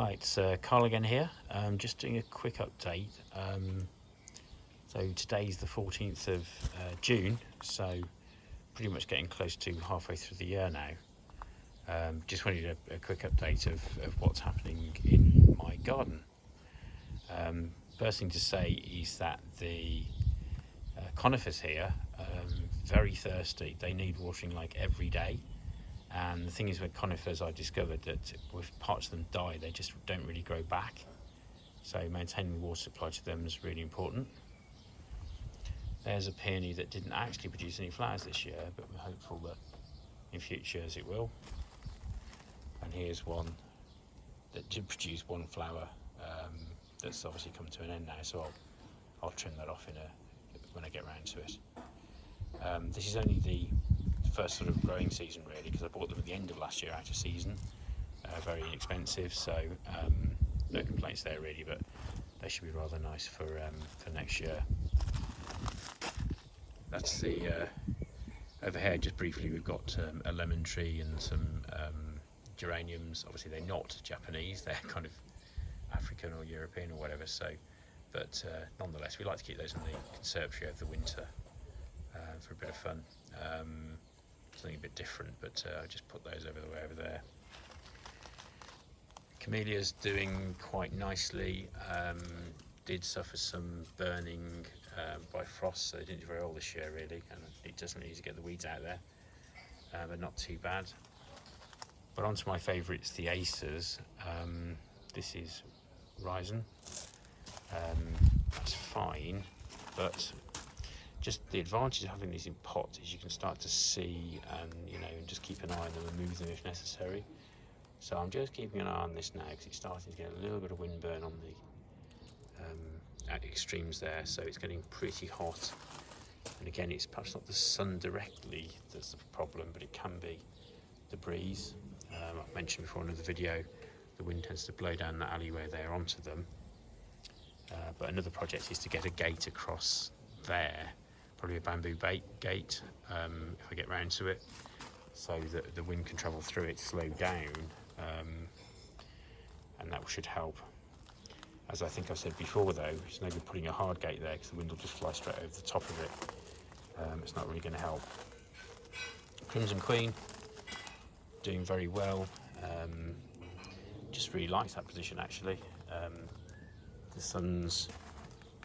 Hi, it's Carl again here. Just doing a quick update. So today's the 14th of June, so pretty much getting close to halfway through the year now. Just wanted a quick update of what's happening in my garden. First thing to say is that the conifers here, very thirsty. They need watering like every day. And the thing is, with conifers, I discovered that if parts of them die, they just don't really grow back. So maintaining the water supply to them is really important. There's a peony that didn't actually produce any flowers this year, but we're hopeful that in future years it will. And here's one that did produce one flower that's obviously come to an end now, so I'll trim that off when I get round to it. This is only the first sort of growing season really, because I bought them at the end of last year out of season, very inexpensive, so no complaints there really, but they should be rather nice for next year. That's the over here. Just briefly, we've got a lemon tree and some geraniums. Obviously they're not Japanese, they're kind of African or European or whatever, so but nonetheless we like to keep those in the conservatory over the winter for a bit of fun. Something a bit different, but I just put those over there. Camellia's doing quite nicely. Did suffer some burning by frost, so they didn't do very well this year really, and it doesn't need to get the weeds out there, but not too bad. But on to my favourites, the Acers. This is Ryzen. That's fine, but just the advantage of having these in pots is you can start to see and just keep an eye on them and move them if necessary. So I'm just keeping an eye on this now because it's starting to get a little bit of wind burn on the at extremes there, so it's getting pretty hot. And again, it's perhaps not the sun directly that's the problem, but it can be the breeze. I've mentioned before in another video, the wind tends to blow down that alleyway there onto them. But another project is to get a gate across there, probably a bamboo gate if I get round to it, so that the wind can travel through it, slow down, and that should help. As I think I've said before though, it's no good putting a hard gate there because the wind will just fly straight over the top of it. It's not really going to help. Crimson Queen, doing very well. Just really likes that position actually. The suns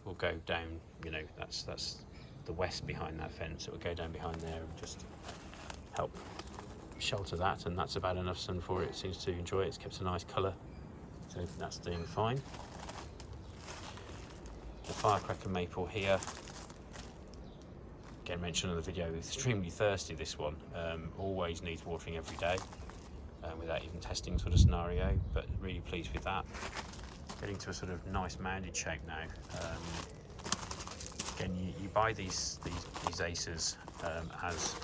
will go down, that's the west behind that fence. It will go down behind there and just help shelter that, and that's about enough sun for it. It seems to enjoy it. It's kept a nice colour, so that's doing fine. The firecracker maple here, again mentioned in the video, extremely thirsty this one. Always needs watering every day without even testing sort of scenario, but really pleased with that. Getting to a sort of nice mounded shape now. Again, you buy these Acers as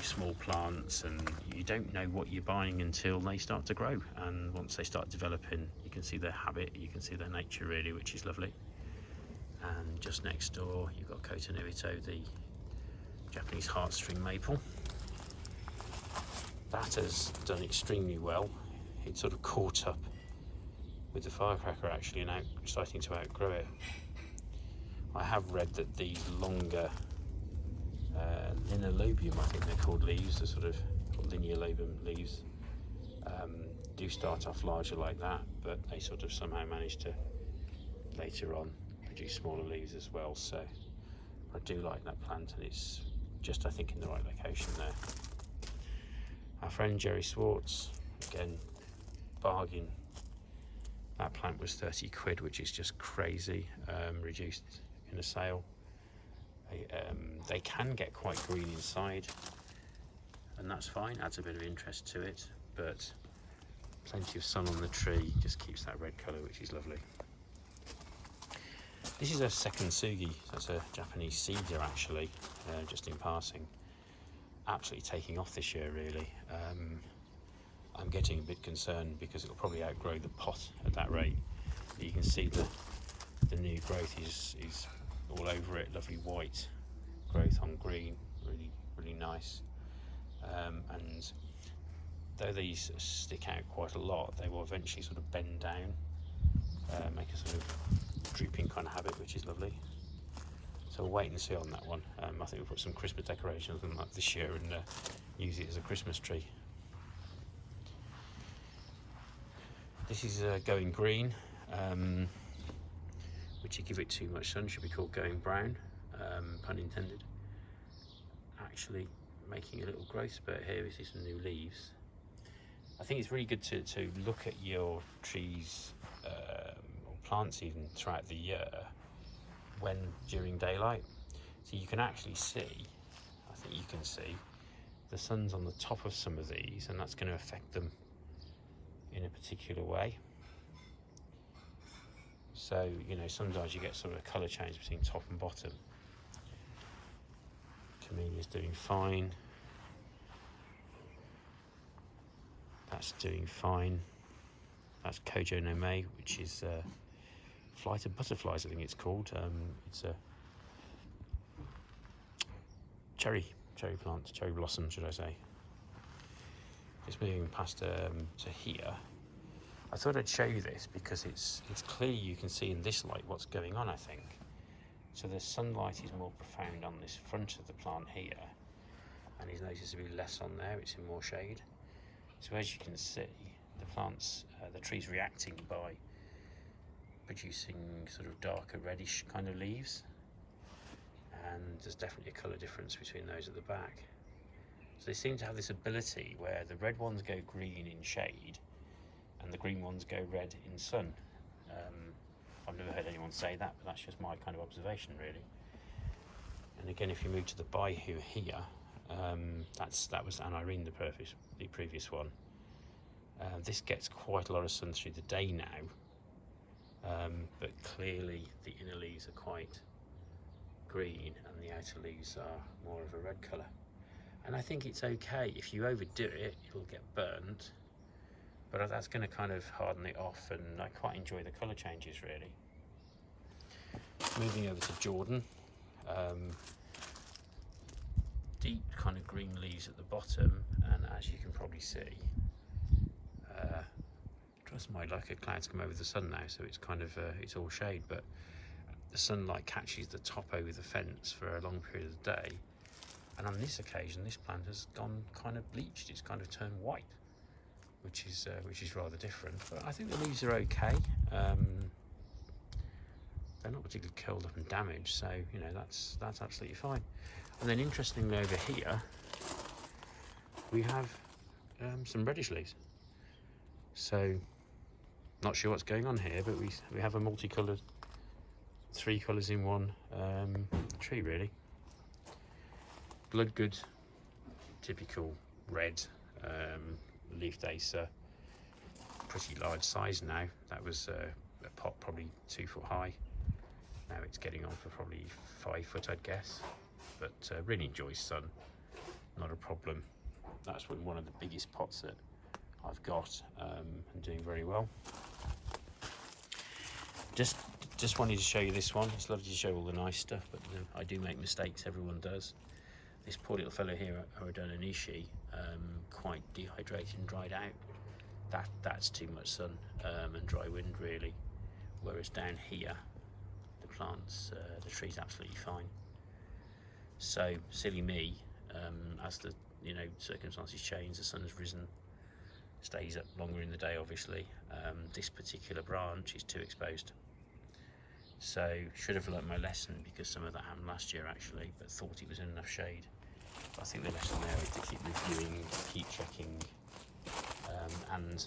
small plants, and you don't know what you're buying until they start to grow, and once they start developing you can see their habit, you can see their nature really, which is lovely. And just next door you've got Kota Nibito, the Japanese heartstring maple. That has done extremely well. It sort of caught up with the firecracker actually, and starting to outgrow it. I have read that these longer lineolobium, I think they're called, leaves, the sort of lineolobium leaves, do start off larger like that, but they sort of somehow manage to later on produce smaller leaves as well. So I do like that plant, and it's just, I think, in the right location there. Our friend Jerry Swartz, again, bargain. That plant was 30 quid, which is just crazy, reduced in a sale. They can get quite green inside, and that's fine, adds a bit of interest to it, but plenty of sun on the tree just keeps that red colour, which is lovely. This is a second sugi, that's a Japanese cedar actually, just in passing. Absolutely taking off this year really. I'm getting a bit concerned because it'll probably outgrow the pot at that rate. You can see the new growth is all over it, lovely white growth on green, really nice. And though these stick out quite a lot, they will eventually sort of bend down, make a sort of drooping kind of habit, which is lovely. So we'll wait and see on that one. I think we'll put some Christmas decorations on that this year and use it as a Christmas tree. This is going green, which you give it too much sun should be called going brown, pun intended. Actually making a little growth spurt here. We see some new leaves. I think it's really good to look at your trees or plants even throughout the year when during daylight, so you can actually see, I think you can see the sun's on the top of some of these, and that's going to affect them in a particular way. So you know, sometimes you get sort of a colour change between top and bottom. Camellia's doing fine. That's doing fine. That's Kojo no Mei, which is Flight of Butterflies, I think it's called. It's a cherry plant, cherry blossom, should I say. Just moving past to here. I thought I'd show you this because it's clear you can see in this light what's going on, I think. So the sunlight is more profound on this front of the plant here, and he's noticed to be less on there, it's in more shade. So as you can see, the plants, the tree's reacting by producing sort of darker reddish kind of leaves, and there's definitely a colour difference between those at the back. So they seem to have this ability where the red ones go green in shade and the green ones go red in sun. I've never heard anyone say that, but that's just my kind of observation really. And again, if you move to the Baihu here, that was Anne Irene, the previous one. This gets quite a lot of sun through the day now, but clearly the inner leaves are quite green and the outer leaves are more of a red colour. And I think it's okay. If you overdo it, it'll get burnt, but that's going to kind of harden it off, and I quite enjoy the colour changes really. Moving over to Jordan, deep kind of green leaves at the bottom, and as you can probably see, trust my luck, clouds come over the sun now, so it's kind of it's all shade, but the sunlight catches the top over the fence for a long period of the day, and on this occasion this plant has gone kind of bleached. It's kind of turned white, which is rather different, but I think the leaves are okay. They're not particularly curled up and damaged, so you know, that's absolutely fine. And then interestingly over here we have some reddish leaves. So not sure what's going on here, but we have a multicoloured, 3 colours in one tree really. Bloodgood, typical red leafed Acer, pretty large size now. That was a pot probably 2 foot high. Now it's getting on for probably 5 foot, I'd guess, but really enjoys sun, not a problem. That's one of the biggest pots that I've got, and doing very well. Just wanted to show you this one. It's lovely to show all the nice stuff, but I do make mistakes, everyone does. This poor little fellow here, Orodona Nishi, quite dehydrated and dried out. That's too much sun and dry wind really. Whereas down here, the plants, the tree's absolutely fine. So silly me, as the circumstances change, the sun's risen, stays up longer in the day obviously. This particular branch is too exposed. So should have learnt my lesson, because some of that happened last year actually, but thought it was in enough shade. I think the lesson there is to keep reviewing, keep checking, and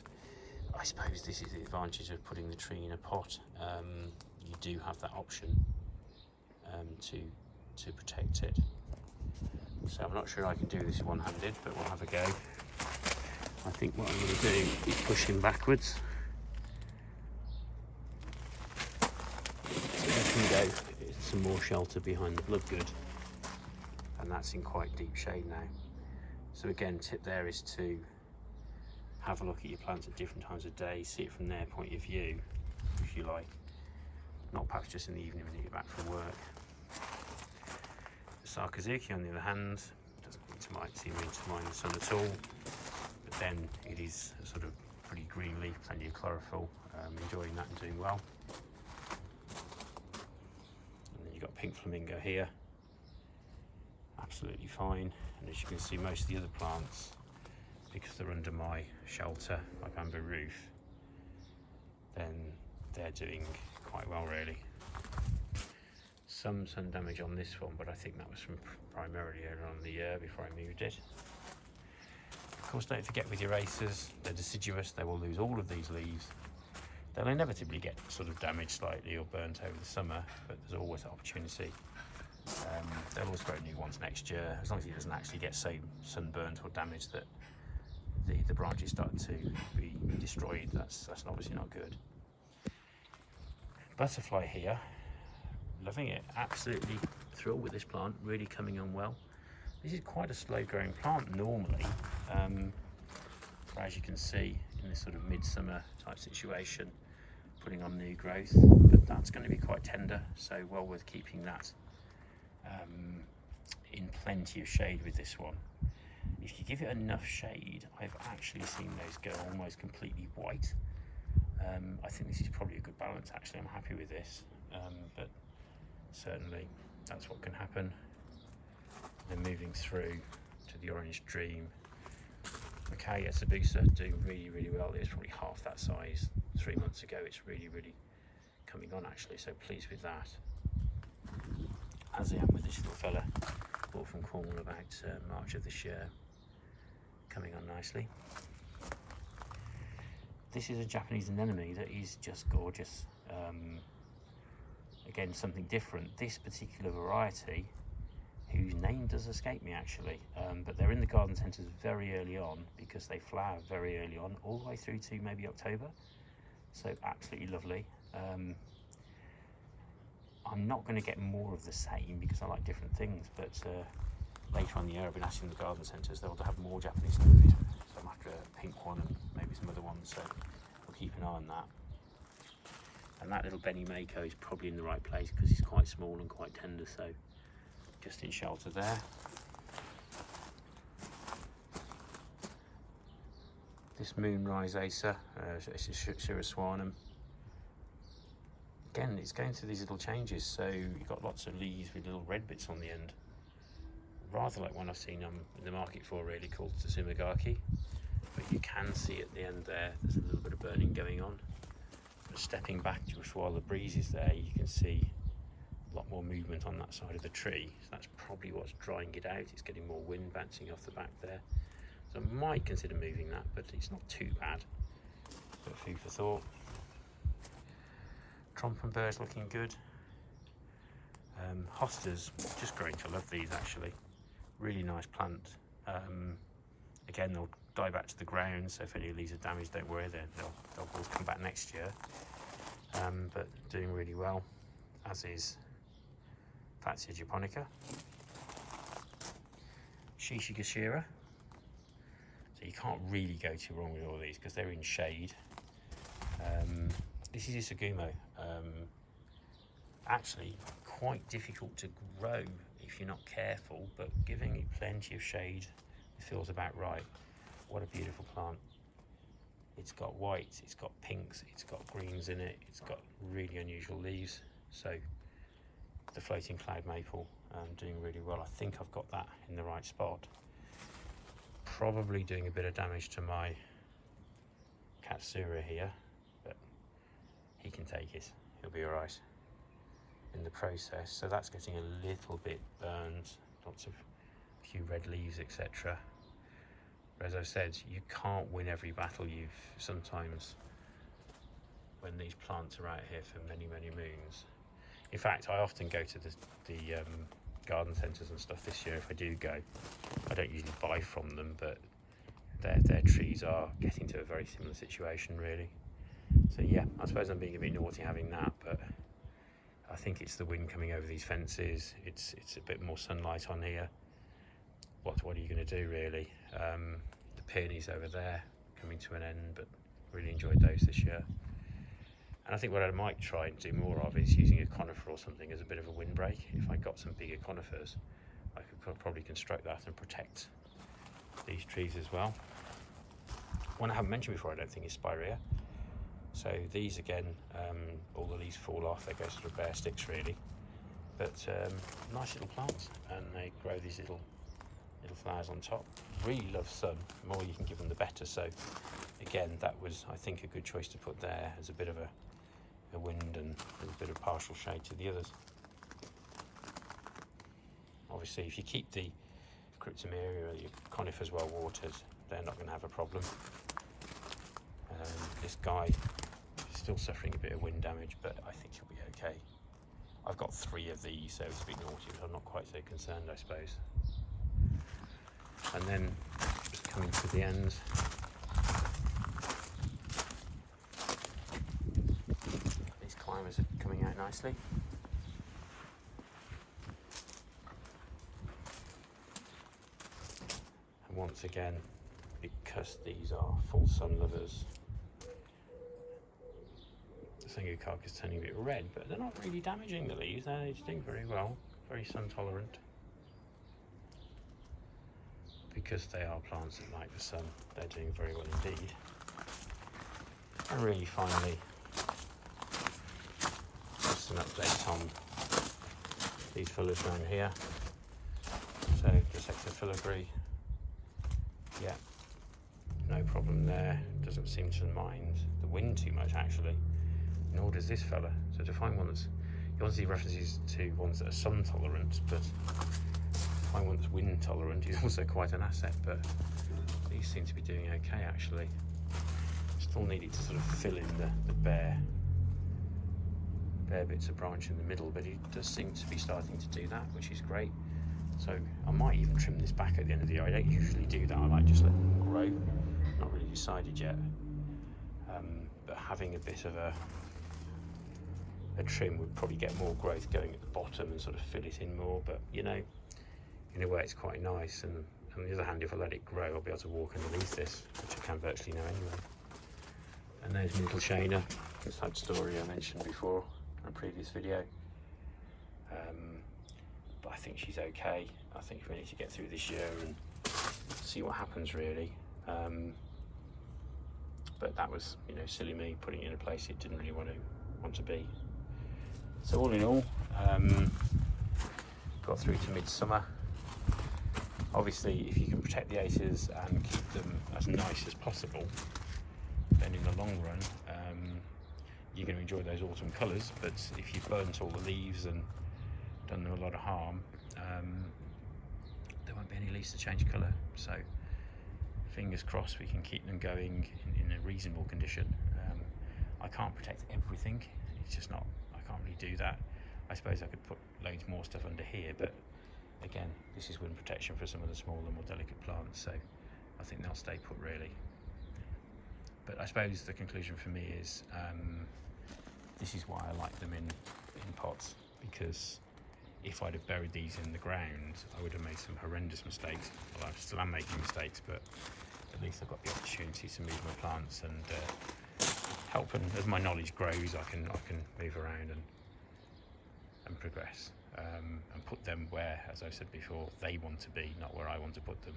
I suppose this is the advantage of putting the tree in a pot. You do have that option to protect it. So I'm not sure I can do this one-handed, but we'll have a go. I think what I'm going to do is push him backwards. So you can go some more shelter behind the bloodgood, and that's in quite deep shade now. So again, tip there is to have a look at your plants at different times of day, see it from their point of view, if you like, not perhaps just in the evening when you get back from work. The Sakazuki, on the other hand, doesn't seem to mind the sun at all, but then it is sort of pretty green leaf, plenty of chlorophyll, enjoying that and doing well. And then you've got pink flamingo here, absolutely fine. And as you can see, most of the other plants, because they're under my shelter, my bamboo roof, then they're doing quite well really. Some sun damage on this one, but I think that was from primarily earlier on in the year before I moved it. Of course, don't forget with your Acers, they're deciduous, they will lose all of these leaves. They'll inevitably get sort of damaged slightly or burnt over the summer, but there's always that opportunity. They'll always grow new ones next year, as long as it doesn't actually get so sunburnt or damaged that the branches start to be destroyed. That's obviously not good. Butterfly here, loving it, absolutely thrilled with this plant, really coming on well. This is quite a slow growing plant normally, but as you can see in this sort of midsummer type situation, putting on new growth, but that's going to be quite tender, so well worth keeping that in plenty of shade with this one. If you give it enough shade, I've actually seen those go almost completely white. I think this is probably a good balance actually, I'm happy with this, but certainly that's what can happen. Then moving through to the Orange Dream. Okay, Sabusa doing really, really well. It was probably half that size 3 months ago. It's really, really coming on actually, so pleased with that. As I am with this little fella, bought from Cornwall about March of this year, coming on nicely. This is a Japanese anemone that is just gorgeous. Again, something different. This particular variety, whose name does escape me actually, but they're in the garden centres very early on because they flower very early on, all the way through to maybe October. So absolutely lovely. I'm not going to get more of the same because I like different things, but later on in the year I've been asking the garden centres, they'll have more Japanese anemones. So I'm after a pink one and maybe some other ones, so we'll keep an eye on that. And that little Benny Mako is probably in the right place because he's quite small and quite tender, so just in shelter there. This Moonrise Acer, Siraswanum. Again, it's going through these little changes, so you've got lots of leaves with little red bits on the end. Rather like one I've seen in the market for really, called Tsumigaki. But you can see at the end there's a little bit of burning going on. But stepping back just while the breeze is there, you can see a lot more movement on that side of the tree. So that's probably what's drying it out. It's getting more wind bouncing off the back there. So I might consider moving that, but it's not too bad. But food for thought. Trompenberg's looking good. Hostas, just growing to love these actually. Really nice plant. Again, they'll die back to the ground, so if any of these are damaged, don't worry, they'll always come back next year. But doing really well, as is Fatsia japonica. Shishigashira. So you can't really go too wrong with all these because they're in shade. This is Isagumo. Actually quite difficult to grow if you're not careful, but giving it plenty of shade, it feels about right. What a beautiful plant. It's got whites, it's got pinks, it's got greens in it, it's got really unusual leaves. So the floating cloud maple, doing really well. I think I've got that in the right spot. Probably doing a bit of damage to my Katsura here, but he can take it, he'll be all right in the process. So that's getting a little bit burned, lots of few red leaves, etc. But as I've said, you can't win every battle. Sometimes when these plants are out here for many, many moons. In fact, I often go to the garden centres and stuff this year if I do go. I don't usually buy from them, but their trees are getting to a very similar situation really. So yeah, I suppose I'm being a bit naughty having that, but I think it's the wind coming over these fences. It's a bit more sunlight on here. What are you going to do really? The peonies over there coming to an end, but really enjoyed those this year. And I think what I might try and do more of is using a conifer or something as a bit of a windbreak. If I got some bigger conifers, I could probably construct that and protect these trees as well. one I haven't mentioned before, I don't think, is Spirea. So these again, all the leaves fall off, they go sort of bare sticks really. But nice little plants, and they grow these little flowers on top. Really love sun, the more you can give them the better. So again, that was, I think, a good choice to put there as a bit of a wind and a bit of partial shade to the others. Obviously, if you keep the Cryptomeria or your conifers well watered, they're not going to have a problem. This guy is still suffering a bit of wind damage, but I think he'll be okay. I've got 3 of these, so it's a bit naughty, but I'm not quite so concerned, I suppose. And then, just coming to the end, these climbers are coming out nicely. And once again, because these are full sun lovers, the Sengucark is turning a bit red, but they're not really damaging the leaves. They're doing very well, very sun tolerant. Because they are plants that like the sun, they're doing very well indeed. And really finally, just an update on these fillers down here. So Dissector filigree, yeah, no problem there. Doesn't seem to mind the wind too much actually, nor does this fella. So to find one that's, you want to see references to ones that are sun tolerant, but to find one that's wind tolerant is also quite an asset. But these seem to be doing okay actually. Still needed to sort of fill in the bare bits of branch in the middle, but it does seem to be starting to do that, which is great. So I might even trim this back at the end of the year. I don't usually do that, I like just let them grow. Not really decided yet, but having a bit of a trim would probably get more growth going at the bottom and sort of fill it in more. But you know, in a way it's quite nice, and on the other hand, if I let it grow, I'll be able to walk underneath this, which I can virtually now anyway. And there's my little Shana, the sad story I mentioned before in a previous video. But I think she's okay. I think we need to get through this year and see what happens really. But that was, you know, silly me putting it in a place it didn't really want to be. So all in all, got through to midsummer. Obviously, if you can protect the Acers and keep them as nice as possible, then in the long run, you're going to enjoy those autumn colours. But if you've burnt all the leaves and done them a lot of harm, there won't be any leaves to change colour. So fingers crossed we can keep them going in a reasonable condition. I can't protect everything, it's just not, I can't really do that. I suppose I could put loads more stuff under here, but again, this is wind protection for some of the smaller, more delicate plants, so I think they'll stay put really. But I suppose the conclusion for me is this is why I like them in pots, because if I'd have buried these in the ground, I would have made some horrendous mistakes. Well, I still am making mistakes, but at least I've got the opportunity to move my plants and help. And as my knowledge grows, I can move around and progress and put them where, as I said before, they want to be, not where I want to put them.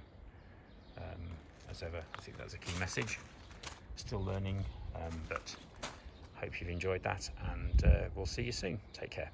As ever, I think that's a key message. Still learning, but hope you've enjoyed that, and we'll see you soon. Take care.